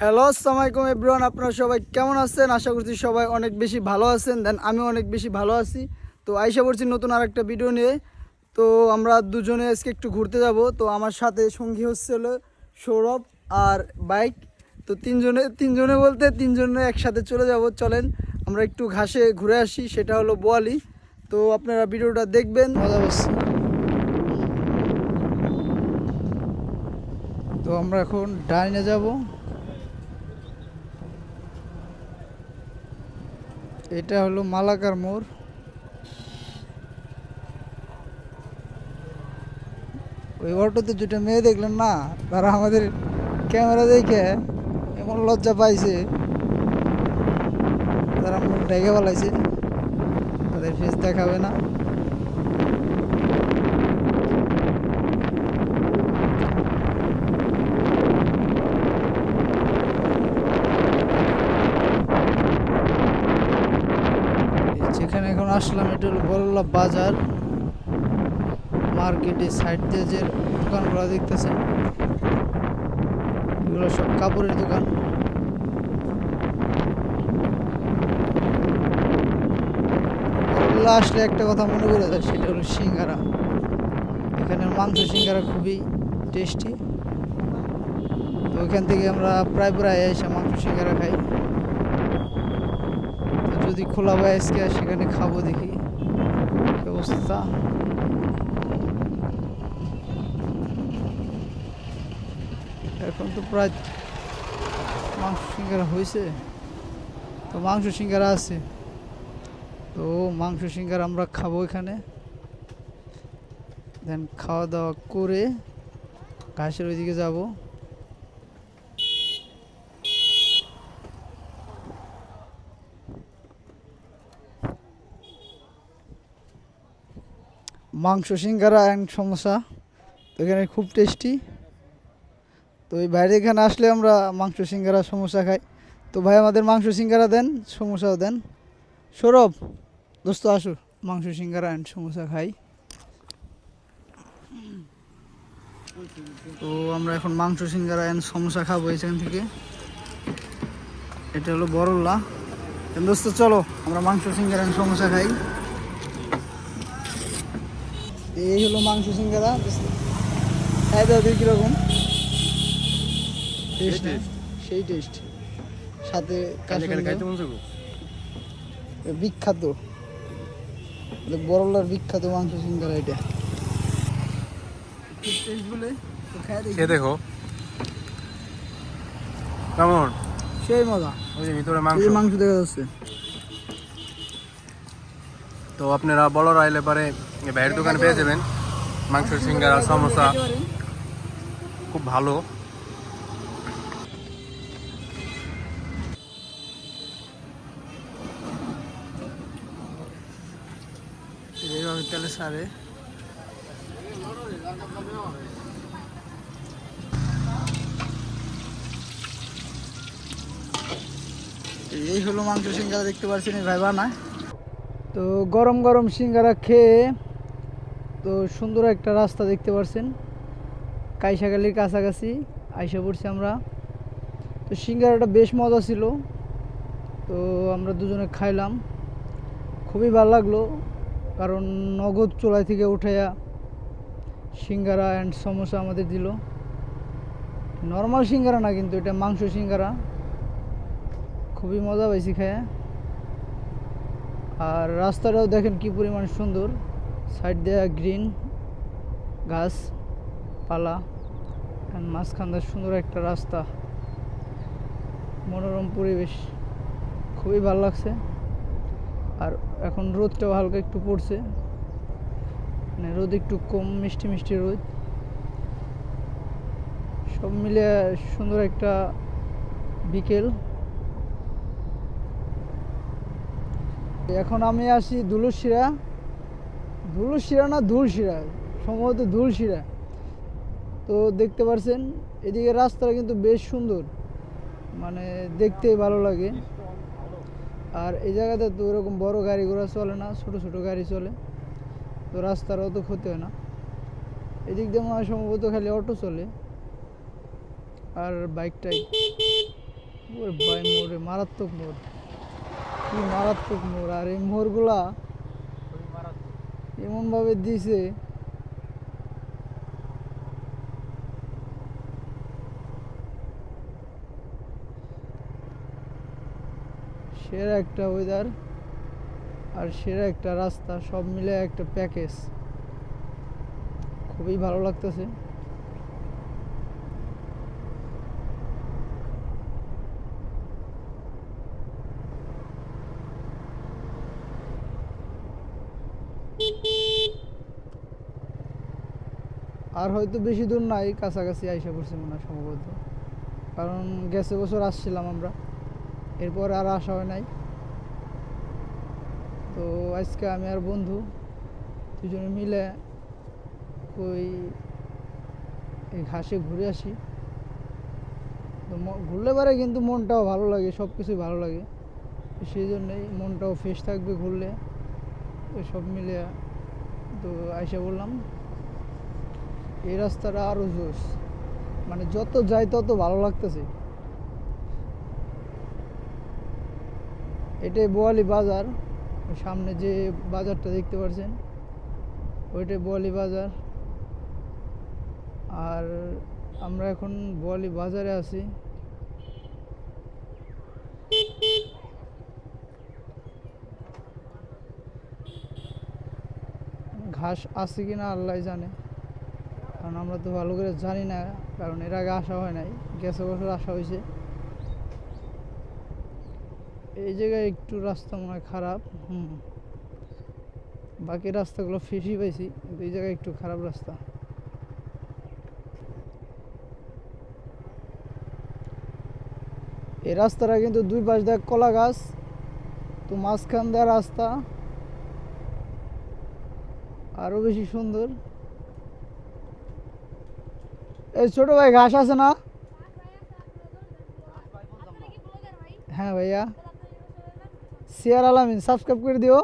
Hello, আসসালামু আলাইকুম everyone. আপনারা সবাই কেমন আছেন? আশা করছি সবাই অনেক বেশি ভালো আছেন। দেন আমি অনেক বেশি ভালো আছি। তো আইসা পড়ছি নতুন আরেকটা ভিডিও নিয়ে। তো আমরা দুজনে আজকে একটু ঘুরতে যাব। তো আমার সাথে সঙ্গী হচ্ছে হলো সৌরভ আর বাইক। তো তিনজনে বলতে তিনজনে একসাথে চলে যাব। চলেন আমরা একটু ঘাসে ঘুরে আসি, সেটা হলো বোয়ালি। তো আপনারা ভিডিওটা দেখবেন, মজা পাচ্ছি। তো আমরা এখন ডাইনে যাব। এটা হলো মালাকার মোড়। ওই অটোতে দুটো মেয়ে দেখলেন না, তারা আমাদের ক্যামেরা দেখে এমন লজ্জা পাইছে, তারা মুখ ঢেকে বলাইছে তাদের ফেস দেখাবে না। যেখানে এখন আসলাম এটা হলো বড়লা বাজার মার্কেটের সাইড দিয়ে যে দোকানগুলো দেখতেছেন, এগুলো সব কাপড়ের দোকান। বড়লা আসলে একটা কথা মনে করে যায়, সেটা হলো সিঙ্গারা। এখানের মাংস সিঙ্গারা খুবই টেস্টি। তো ওইখান থেকে আমরা প্রায় প্রায় এসে মাংস সিঙ্গারা খাই। তো যদি খোলা হয় আজকে সেখানে খাবো, দেখি কি অবস্থা। এখন তো প্রায় মাংস সিঙ্গারা হয়েছে, তো মাংস সিঙ্গারা আছে। তো মাংস সিঙ্গারা আমরা খাবো এখানে, দেন খাওয়া দাওয়া করে ঘাসের ওইদিকে যাব। মাংস সিঙ্গারা অ্যান্ড সমোসা তো এখানে খুব টেস্টি। তো এই বাইরে এখানে আসলে আমরা মাংস সিঙ্গারা সমোসা খাই। তো ভাই আমাদের মাংস সিঙ্গারা দেন, সমোসাও দেন। সৌরভ দোস্ত আসো, মাংস সিঙ্গারা অ্যান্ড সমোসা খাই। তো আমরা এখন মাংস সিঙ্গারা অ্যান্ড সমোসা খাবো এখান থেকে। এটা হলো বড়লা। দোস্ত চলো আমরা মাংস সিঙ্গারা অ্যান্ড সমোসা খাই। এই হলো মাংস সিঙ্গারা। খাই দাও দেখি কিরকম টেস্ট। সেই টেস্ট, সাথে বিখ্যাত বড়লার বিখ্যাত মাংস সিঙ্গারা এটা। টেস্ট বলে তো খাই দেখি, দেখো কেমন, সেই মজা। ওই যে ভিতরে মাংস। এই মাংস দেখা যাচ্ছে। তো আপনারা বড়রা আইলে পারে ভাইয়ের দোকানে পেয়ে যাবেন মাংস সিঙ্গারা সমোসা, খুব ভালো। এইভাবে তেলে সারে। এই হলো মাংস সিঙ্গারা, দেখতে পাচ্ছেন এই ভাই বানায়। তো গরম গরম সিঙ্গারা খেয়ে তো সুন্দর একটা রাস্তা দেখতে পাচ্ছেন, কাইসাখালির কাছাকাছি আইসা পড়ছি আমরা। তো সিঙ্গারাটা বেশ মজা ছিল। তো আমরা দুজনে খাইলাম, খুবই ভালো লাগলো। কারণ নগদ চুলাই থেকে উঠাইয়া সিঙ্গারা অ্যান্ড সমোসা আমাদের দিল। নর্মাল সিঙ্গারা না, কিন্তু এটা মাংস সিঙ্গারা। খুবই মজা পাইছি খায়া। আর রাস্তাটাও দেখেন কি পরিমাণ সুন্দর, সাইড দিয়ে গ্রিন গাছ পালা, মাঝখান দিয়ে সুন্দর একটা রাস্তা, মনোরম পরিবেশ, খুবই ভালো লাগছে। আর এখন রোদটাও হালকা একটু পড়ছে, মানে রোদ একটু কম, মিষ্টি মিষ্টি রোদ। সব মিলে সুন্দর একটা বিকেল। এখন আমি আসি ধুলুশিরা, না ধুলশিরা, সম্ভবত ধুলশিরা। তো দেখতে পাচ্ছেন এদিকে রাস্তাটা কিন্তু বেশ সুন্দর, মানে দেখতেই ভালো লাগে। আর এই জায়গাতে তো ওরকম বড় গাড়ি ঘোড়া চলে না, ছোট ছোট গাড়ি চলে। তো রাস্তার অত ক্ষতি হয় না। এদিক দিয়ে মনে হয় সম্ভবত খালি অটো চলে আর বাইকটাই। ওরে ভাই মোড়ে মারাত্মক মোড়, কি মারাত্মক মোড়! আর এই মোড়গুলা এমন ভাবে দিছে, সেরা একটা ওয়েদার আর সেরা একটা রাস্তা, সব মিলে একটা প্যাকেজ। খুবই ভালো লাগতেছে। আর হয়তো বেশি দূর নাই, কাছাকাছি আইসা পড়ছি মনে হয় সম্ভবত, কারণ গেছে বছর আসছিলাম আমরা, এরপর আর আসা হয় নাই। তো আজকে আমি আর বন্ধু দুজনে মিলে ওই এই ঘাসে ঘুরে আসি। তো ঘুরলে পারে কিন্তু মনটাও ভালো লাগে, সব কিছুই ভালো লাগে, সেই জন্যই মনটাও ফ্রেশ থাকবে ঘুরলে। তো সব মিলে তো আইসা বললাম, এই রাস্তাটা আরও জোস, মানে যত যাই তত ভালো লাগতেছে। এটাই বোয়ালি বাজার, ওই সামনে যে বাজারটা দেখতে পাচ্ছেন ওইটাই বোয়ালি বাজার। আর আমরা এখন বোয়ালি বাজারে আছি। ঘাস আছে কি না আল্লাহ জানে, কারণ আমরা তো ভালো করে জানি না, কারণ এর আগে আসা হয় নাই, গেছে বছর আসা হয়েছে। এই জায়গায় একটু রাস্তা মনে হয় খারাপ, বাকি রাস্তাগুলো ফ্রেশই পাইছি, কিন্তু এই জায়গায় একটু খারাপ রাস্তা। এই রাস্তাটা কিন্তু দুই পাশ দিয়ে কলা গাছ, তো মাঝখান দেওয়া রাস্তা আরো বেশি সুন্দর। এই ছোট ভাই ঘাস আছে না? হ্যাঁ ভাইয়া, সিয়ার আলামিন সাবস্ক্রাইব করে দিও।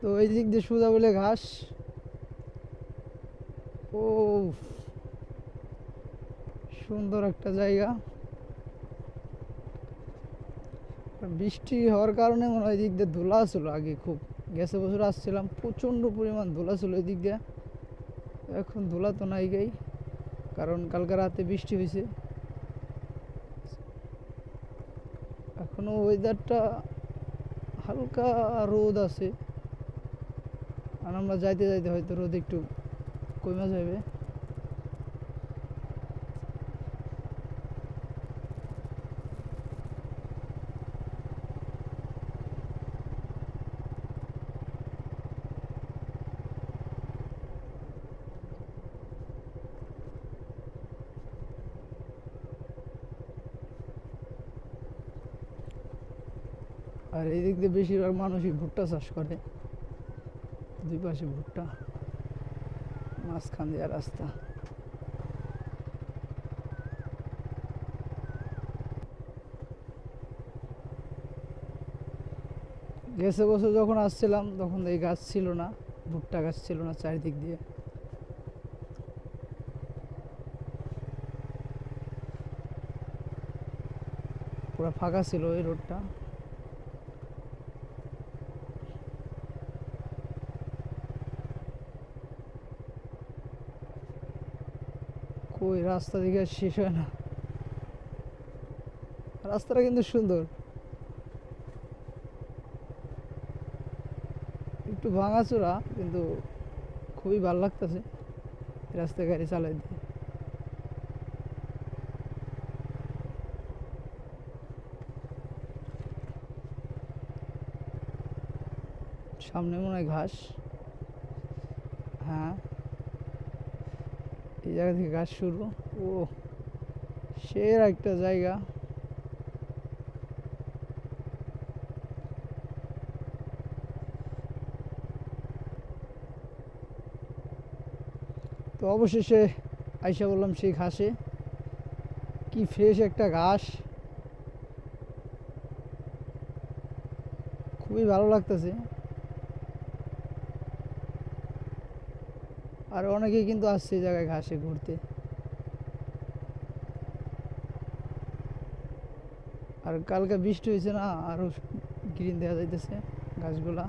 তো এই দিক দিয়ে সোজা বলে ঘাস। ও সুন্দর একটা জায়গা। বৃষ্টি হওয়ার কারণে মনে হয় দিক দিয়ে ধুলা ছিল আগে খুব, গেছে বছর আসছিলাম প্রচণ্ড পরিমাণ ধুলা ছিল এই দিক দিয়ে, এখন ধুলা তো নাই গাই, কারণ কালকে রাতে বৃষ্টি হয়েছে। এখনো ওয়েদারটা হালকা রোদ আছে, আর আমরা যাইতে যাইতে হয়তো রোদ একটু কমে যাবে। আর এই দিক দিয়ে বেশিরভাগ মানুষই ভুট্টা চাষ করে, দুই পাশে ভুট্টা, মাঝখান দিয়ে রাস্তা। গেছে বছর যখন আসছিলাম তখন এই গাছ ছিল না, ভুট্টা গাছ ছিল না চারিদিক দিয়ে। পুরো ফাঁকা ছিল এই রোডটা। কই রাস্তা দিকে শেষ হয় না, রাস্তাটা কিন্তু সুন্দর, একটু ভাঙাচোরা কিন্তু খুবই ভালো লাগতেছে রাস্তায় গাড়ি চালাই দিয়ে। সামনে মনে হয় ঘাস, হ্যাঁ এই জায়গা থেকে ঘাস শুরু। ও সেরা একটা জায়গা। তো অবশেষে আইসা বললাম সেই ঘাসে, কি ফ্রেশ একটা ঘাস, খুবই ভালো লাগতেছে। আর অনেকেই কিন্তু আসছে এই জায়গায় ঘাসে ঘুরতে। আর কালকে বৃষ্টি হয়েছে না, আরো গ্রিন দেখা যাইতেছে গাছগুলা।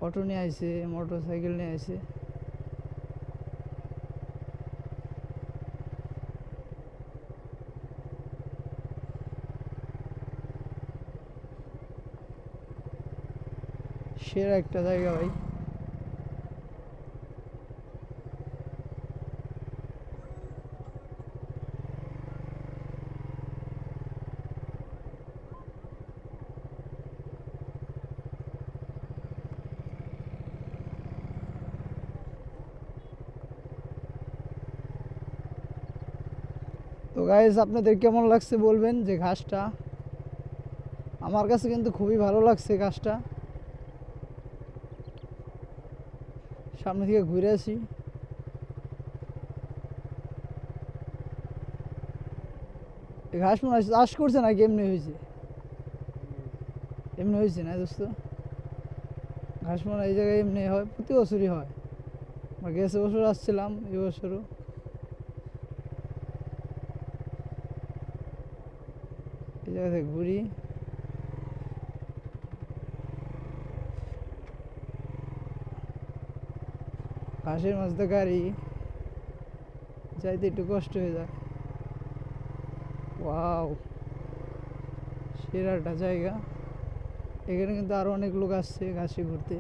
অটো নিয়ে আইছে, মোটর সাইকেল নিয়ে আইছে। সেরা একটা জায়গা ভাই। তো গাইস, আপনাদের কেমন লাগছে বলবেন যে ঘাসটা। আমার কাছে কিন্তু খুবই ভালো লাগছে ঘাসটা। সামনে থেকে ঘুরে আসি। এই ঘাস মনে হয় চাষ করছে নাকি এমনি হয়েছে? এমনি হয়েছে না দোস্ত? ঘাস মনে হয় এই জায়গায় এমনি হয়, প্রতি বছরই হয়। আমরা গেছে বছর আসছিলাম, এবছরও। এই জায়গা থেকে ঘুরি। ঘাসের মাঝে গাড়ি যাইতে একটু কষ্ট হয়ে যায়। ওয়াও, সেরা একটা জায়গা। এখানে কিন্তু আরো অনেক লোক আসছে ঘাসে ঘুরতে।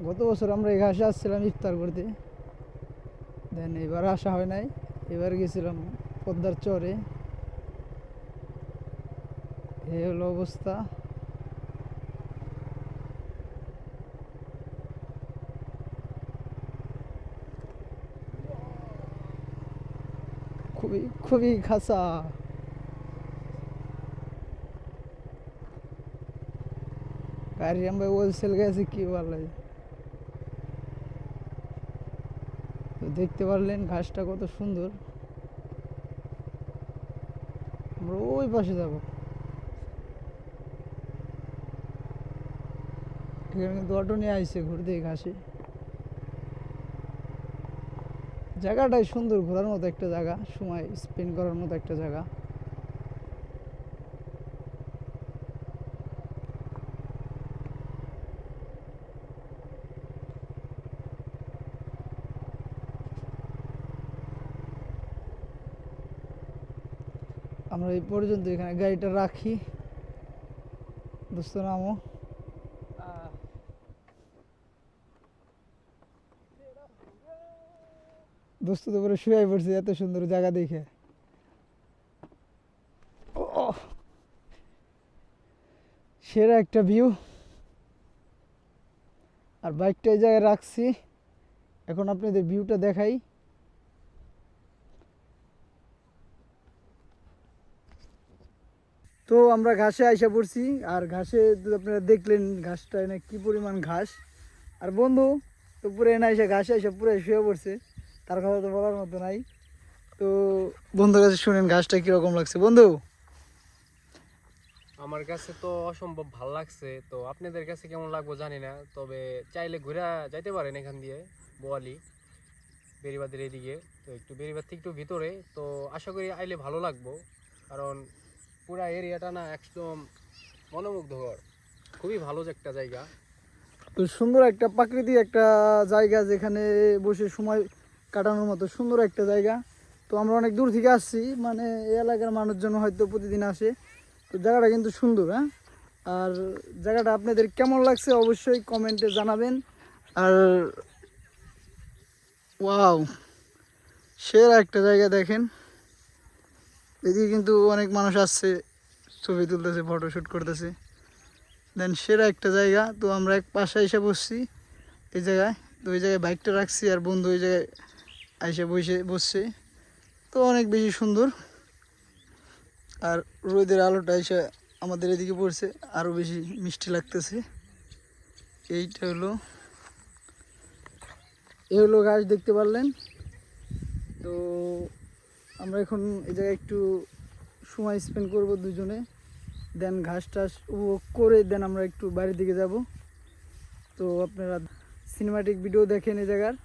গত বছর আমরা এই ঘাসে আসছিলাম ইফতার করতে, দেন এবার আসা হয় নাই। এবার গেছিলাম পদ্মার চরে। এই হলো অবস্থা। খুবই খুবই খাসা। গাড়ি আমরা হোলসেল গেছে কি বলে। তো দেখতে পারলেন ঘাসটা কত সুন্দর। আমরা ওই পাশে যাব। এখানে কিন্তু অটো নিয়ে আইছে ঘুরতে এই ঘাসে। জায়গাটাই সুন্দর, ঘোরার মতো একটা জায়গা, সময় স্পেন্ড করার মতো একটা জায়গা। আমরা এই পর্যন্ত এখানে গাড়িটা রাখি। দোস্ত নামো। দোস্ত তো করে শুয়ে পড়ছে এত সুন্দর জায়গা দেখে। ও, সেরা একটা ভিউ। আর বাইকটা এই জায়গায় রাখছি, এখন আপনাদের ভিউটা দেখাই। তো আমরা ঘাসে আইসা পড়ছি। আর ঘাসে তো আপনারা দেখলেন ঘাসটা এনে কি পরিমাণ ঘাস। আর বন্ধু তো পুরো এনে এসে ঘাসে এসে পুরো শুয়ে পড়ছে, তার কথা তো বলার মতো নাই। তো বন্ধুর কাছে শুনেন ঘাসটা কিরকম লাগছে বন্ধু। আমার কাছে তো অসম্ভব ভাল লাগছে, তো আপনাদের কাছে কেমন লাগবো জানি না। তবে চাইলে ঘুরে যাইতে পারেন এখান দিয়ে বোয়ালি বেড়িবাঁধের এদিকে। তো একটু বেড়িবাঁধ থেকে একটু ভিতরে, তো আশা করি আইলে ভালো লাগবো। কারণ পুরা এরিয়াটা না একদম মনোমুগ্ধকর, খুবই ভালো একটা জায়গা। তো সুন্দর একটা প্রাকৃতিক একটা জায়গা, যেখানে বসে সময় কাটানোর মতো সুন্দর একটা জায়গা। তো আমরা অনেক দূর থেকে আসছি, মানে এই এলাকার মানুষজন হয়তো প্রতিদিন আসে। তো জায়গাটা কিন্তু সুন্দর, হ্যাঁ। আর জায়গাটা আপনাদের কেমন লাগছে অবশ্যই কমেন্টে জানাবেন। আর ওয়াও, সেরা একটা জায়গা দেখেন। এদিকে কিন্তু অনেক মানুষ আসছে, ছবি তুলতেছে, ফটোশ্যুট করতেছে। দেন সেরা একটা জায়গা। তো আমরা এক পাশে এসে বসছি এই জায়গায়। তো ওই জায়গায় বাইকটা রাখছি, আর বন্ধু ওই জায়গায় এসে বসছে। তো অনেক বেশি সুন্দর। আর রোদের আলোটা এসে আমাদের এদিকে পড়ছে, আরও বেশি মিষ্টি লাগতেছে। এইটা হলো, এ হলো গাছ দেখতে পারলেন। তো আমরা এখন এই জায়গায় একটু সময় স্পেন্ড করব দুজনে। দেন ঘাস টাস উপভোগ করে দেন আমরা একটু বাড়ির দিকে যাব। তো আপনারা সিনেমাটিক ভিডিও দেখেন এই জায়গার।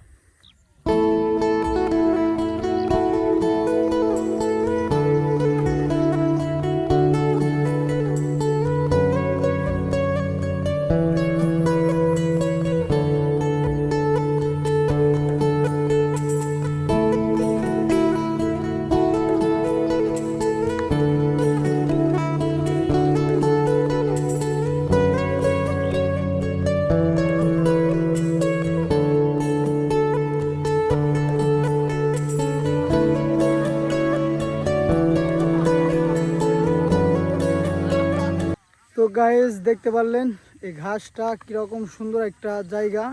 তো গাইস দেখতে পারলেন এই ঘাসটা কীরকম সুন্দর একটা জায়গা,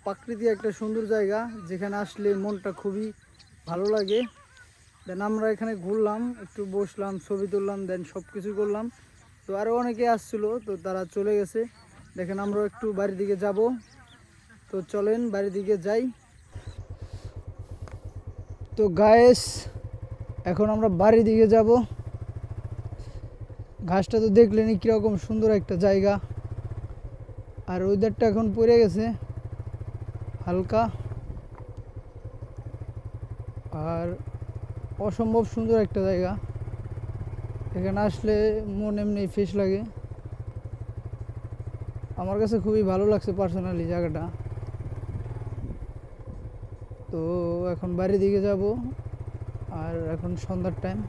প্রাকৃতিক একটা সুন্দর জায়গা, যেখানে আসলে মনটা খুবই ভালো লাগে। দেন আমরা এখানে ঘুরলাম, একটু বসলাম, ছবি তুললাম, দেন সব কিছু করলাম। তো আরও অনেকে আসছিলো, তো তারা চলে গেছে। দেখেন আমরা একটু বাড়ির দিকে যাব। তো চলেন বাড়ির দিকে যাই। তো গাইস এখন আমরা বাড়ির দিকে যাব। ঘাসটা তো দেখলেনই কীরকম সুন্দর একটা জায়গা, আর ওয়েদারটা এখন পড়ে গেছে হালকা, আর অসম্ভব সুন্দর একটা জায়গা। এখানে আসলে মন এমনি ফ্রেশ লাগে। আমার কাছে খুবই ভালো লাগছে পার্সোনালি জায়গাটা। তো এখন বাড়ির দিকে যাব, আর এখন সন্ধ্যার টাইম।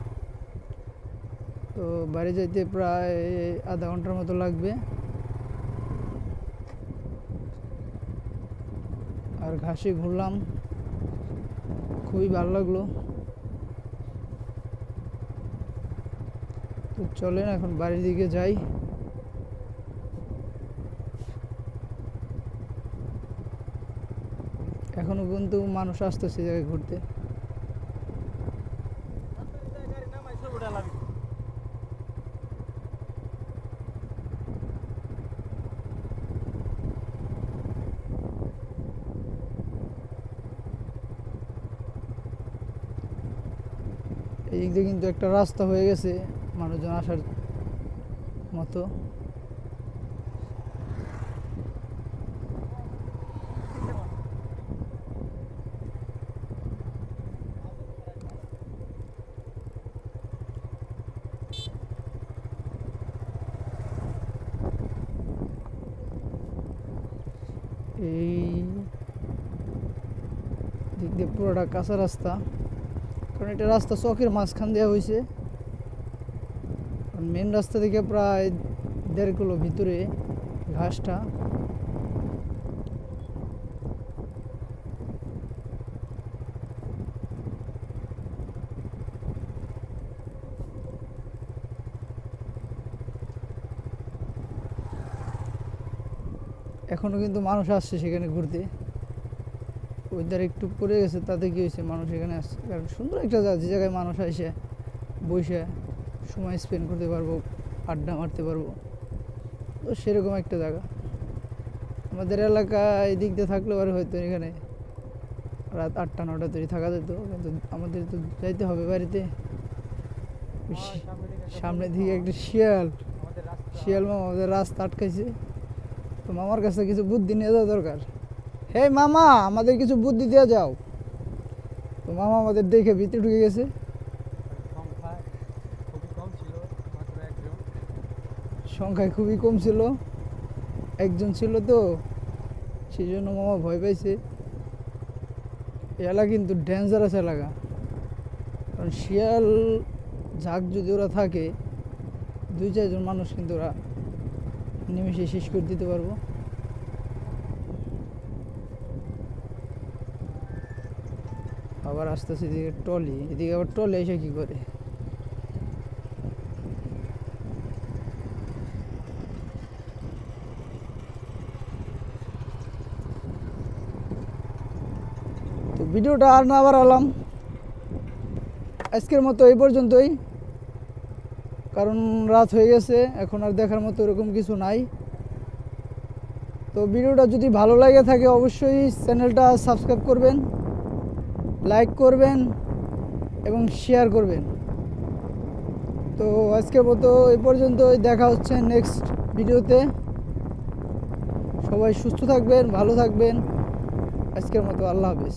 তো বাড়ি যাইতে প্রায় আধা ঘন্টার মতো লাগবে। আর ঘাসে ঘুরলাম, খুবই ভালো লাগলো। তো চলেন এখন বাড়ির দিকে যাই। এখনো কিন্তু মানুষ আসতেছে জায়গায় ঘুরতে। এই দিক দিয়ে কিন্তু একটা রাস্তা হয়ে গেছে মানুষজন আসার মতো। এই দিক দিয়ে পুরোটা কাঁচা রাস্তা, কারণ এটা রাস্তা চকের মাঝখান দেওয়া হয়েছে। মেন রাস্তা থেকে প্রায় 1.5 কিলো ভিতরে ঘাসটা। এখনো কিন্তু মানুষ আসছে সেখানে ঘুরতে। ওইদার একটু পড়ে গেছে, তাতে কি হয়েছে, মানুষ এখানে আসছে। কারণ সুন্দর একটা জায়গা, যে জায়গায় মানুষ আসে বসে সময় স্পেন্ড করতে পারবো, আড্ডা মারতে পারবো। তো সেরকম একটা জায়গা আমাদের এলাকা এই দিক দিয়ে থাকলে আর হয়তো এখানে রাত 8টা 9টা তৈরি থাকা যেত, কিন্তু আমাদের তো যাইতে হবে বাড়িতে। সামনের দিকে একটা শিয়াল মামা আমাদের রাস্তা আটকাইছে। তো মামার কাছে কিছু বুদ্ধি নিয়ে যাওয়া দরকার। হে মামা, আমাদের কিছু বুদ্ধি দিয়ে যাও। তো মামা আমাদের দেখে ভিতরে ঢুকে গেছে। সংখ্যায় খুবই কম ছিল, একজন ছিল, তো সেই জন্য মামা ভয় পাইছে। এলাকা কিন্তু ডেঞ্জারাস এলাকা, কারণ শিয়াল ঝাঁক যদি ওরা থাকে 2-4 জন মানুষ কিন্তু ওরা নিমেষে শেষ করে দিতে পারবো। আবার আস্তে আস্তে এদিকে টলি, এদিকে আবার টলি এসে কি করে। তো ভিডিওটা আর না বাড়ালাম, আজকের মতো এই পর্যন্তই, কারণ রাত হয়ে গেছে, এখন আর দেখার মতো এরকম কিছু নাই। তো ভিডিওটা যদি ভালো লাগে থাকে অবশ্যই চ্যানেলটা সাবস্ক্রাইব করবেন, লাইক করবেন এবং শেয়ার করবেন। তো আজকের মতো এই পর্যন্তই, দেখা হচ্ছে নেক্সট ভিডিওতে। সবাই সুস্থ থাকবেন, ভালো থাকবেন। আজকের মতো আল্লাহ হাফেজ।